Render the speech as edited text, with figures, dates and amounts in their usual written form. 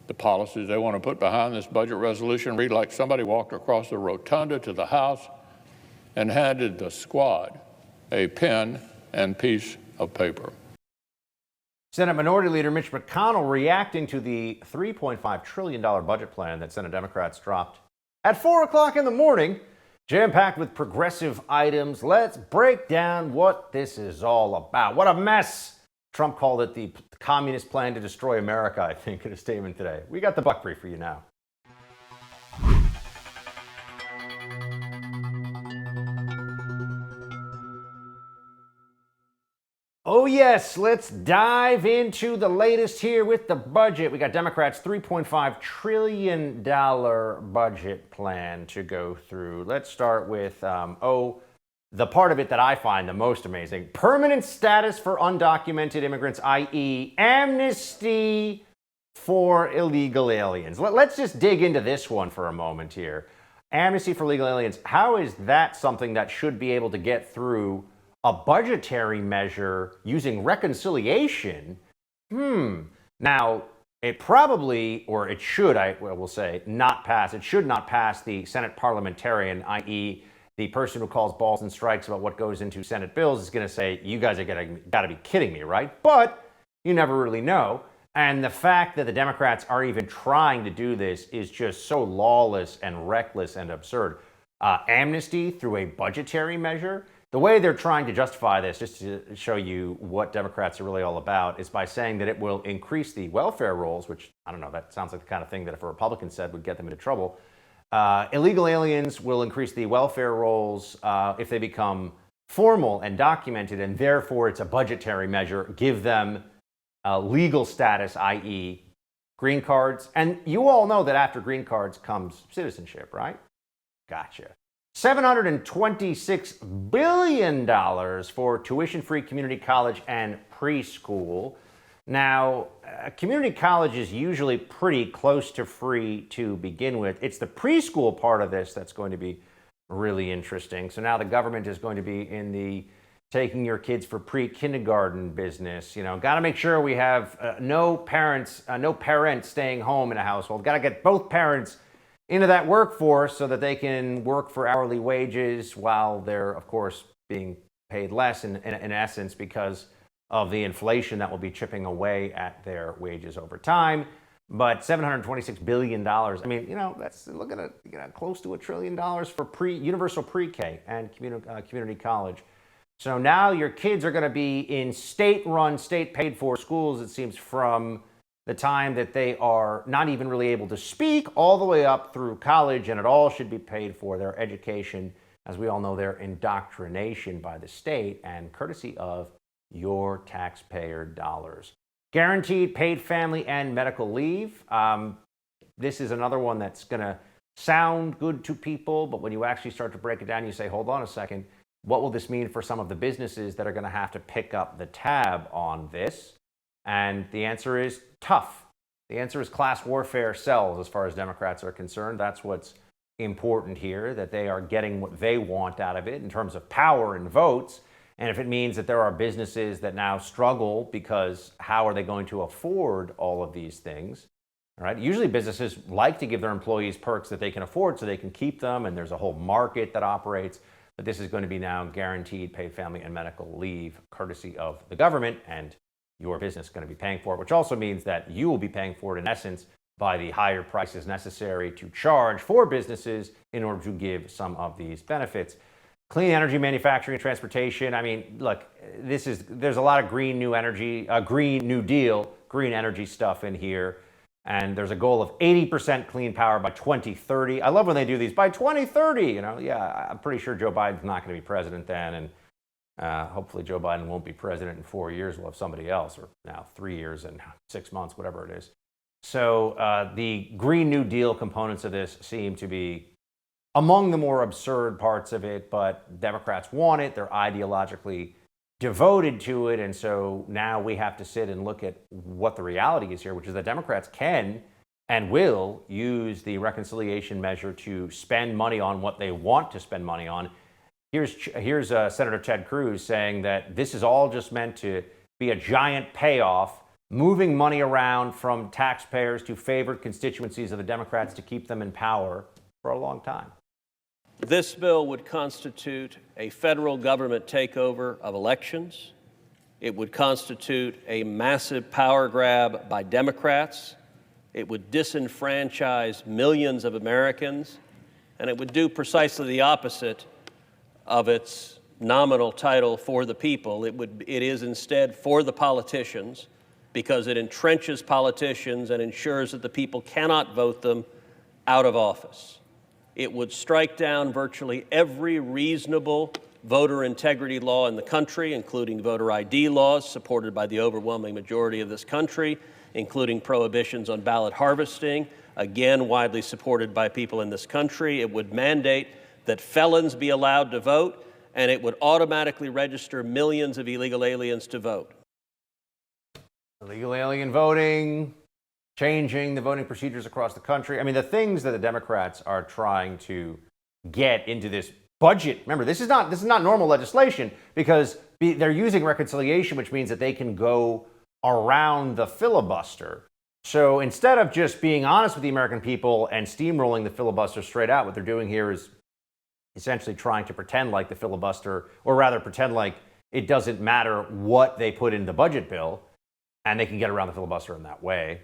The policies they want to put behind this budget resolution read like somebody walked across the rotunda to the House and handed the squad a pen and piece of paper. Senate Minority Leader Mitch McConnell reacting to the $3.5 trillion budget plan that Senate Democrats dropped at 4 o'clock in the morning, jam-packed with progressive items. Let's break down what this is all about. What a mess! Trump called it the communist plan to destroy America, I think, in a statement today. We got the buck brief for you now. Oh yes, let's dive into the latest here with the budget. We got Democrats' $3.5 trillion budget plan to go through. Let's start with, the part of it that I find the most amazing. Permanent status for undocumented immigrants, i.e. amnesty for illegal aliens. Let's just dig into this one for a moment here. Amnesty for illegal aliens. How is that something that should be able to get through a budgetary measure using reconciliation? Now, it probably, or it should, I will say, not pass. It should not pass the Senate parliamentarian, i.e. the person who calls balls and strikes about what goes into Senate bills is going to say, you guys are got to be kidding me, right? But you never really know. And the fact that the Democrats are even trying to do this is just so lawless and reckless and absurd. Amnesty through a budgetary measure. The way they're trying to justify this, just to show you what Democrats are really all about, is by saying that it will increase the welfare rolls, which, I don't know, that sounds like the kind of thing that if a Republican said would get them into trouble. Illegal aliens will increase the welfare rolls if they become formal and documented, and therefore it's a budgetary measure. Give them legal status, i.e. green cards. And you all know that after green cards comes citizenship, right? Gotcha. $726 billion for tuition-free community college and preschool. Now, community college is usually pretty close to free to begin with. It's the preschool part of this that's going to be really interesting. So now the government is going to be in the taking your kids for pre-kindergarten business. You know, got to make sure we have no parents staying home in a household. Got to get both parents into that workforce so that they can work for hourly wages while they're, of course, being paid less in essence because of the inflation that will be chipping away at their wages over time. But $726 billion, I mean, you know, that's, look at it, close to $1 trillion for universal pre-K and community college. So now your kids are going to be in state-run, state-paid-for schools, it seems, from the time that they are not even really able to speak all the way up through college, and it all should be paid for. Their education, as we all know, their indoctrination by the state and courtesy of your taxpayer dollars. Guaranteed paid family and medical leave. This is another one that's going to sound good to people, but when you actually start to break it down, you say, hold on a second, what will this mean for some of the businesses that are going to have to pick up the tab on this? And the answer is tough. The answer is class warfare sells as far as Democrats are concerned. That's what's important here, that they are getting what they want out of it in terms of power and votes. And if it means that there are businesses that now struggle because how are they going to afford all of these things? All right. Usually businesses like to give their employees perks that they can afford so they can keep them, and there's a whole market that operates. But this is going to be now guaranteed paid family and medical leave courtesy of the government, and your business is going to be paying for it, which also means that you will be paying for it in essence by the higher prices necessary to charge for businesses in order to give some of these benefits. Clean energy manufacturing and transportation. I mean, look, there's a lot of green new energy, green new deal, green energy stuff in here. And there's a goal of 80% clean power by 2030. I love when they do these by 2030. You know, yeah, I'm pretty sure Joe Biden's not going to be president then. And hopefully Joe Biden won't be president in 4 years. We'll have somebody else, or now 3 years and 6 months, whatever it is. So the Green New Deal components of this seem to be among the more absurd parts of it, but Democrats want it. They're ideologically devoted to it. And so now we have to sit and look at what the reality is here, which is that Democrats can and will use the reconciliation measure to spend money on what they want to spend money on. Here's Senator Ted Cruz saying that this is all just meant to be a giant payoff moving money around from taxpayers to favored constituencies of the Democrats to keep them in power for a long time. This bill would constitute a federal government takeover of elections. It would constitute a massive power grab by Democrats. It would disenfranchise millions of Americans, and it would do precisely the opposite of its nominal title, for the people. It is instead for the politicians, because it entrenches politicians and ensures that the people cannot vote them out of office. It would strike down virtually every reasonable voter integrity law in the country, including voter ID laws supported by the overwhelming majority of this country, including prohibitions on ballot harvesting, again widely supported by people in this country. It would mandate that felons be allowed to vote, and it would automatically register millions of illegal aliens to vote. Illegal alien voting, changing the voting procedures across the country. I mean, the things that the Democrats are trying to get into this budget. Remember, this is not normal legislation, because they're using reconciliation, which means that they can go around the filibuster. So instead of just being honest with the American people and steamrolling the filibuster straight out, what they're doing here is essentially trying to pretend like the filibuster, or rather pretend like it doesn't matter what they put in the budget bill, and they can get around the filibuster in that way.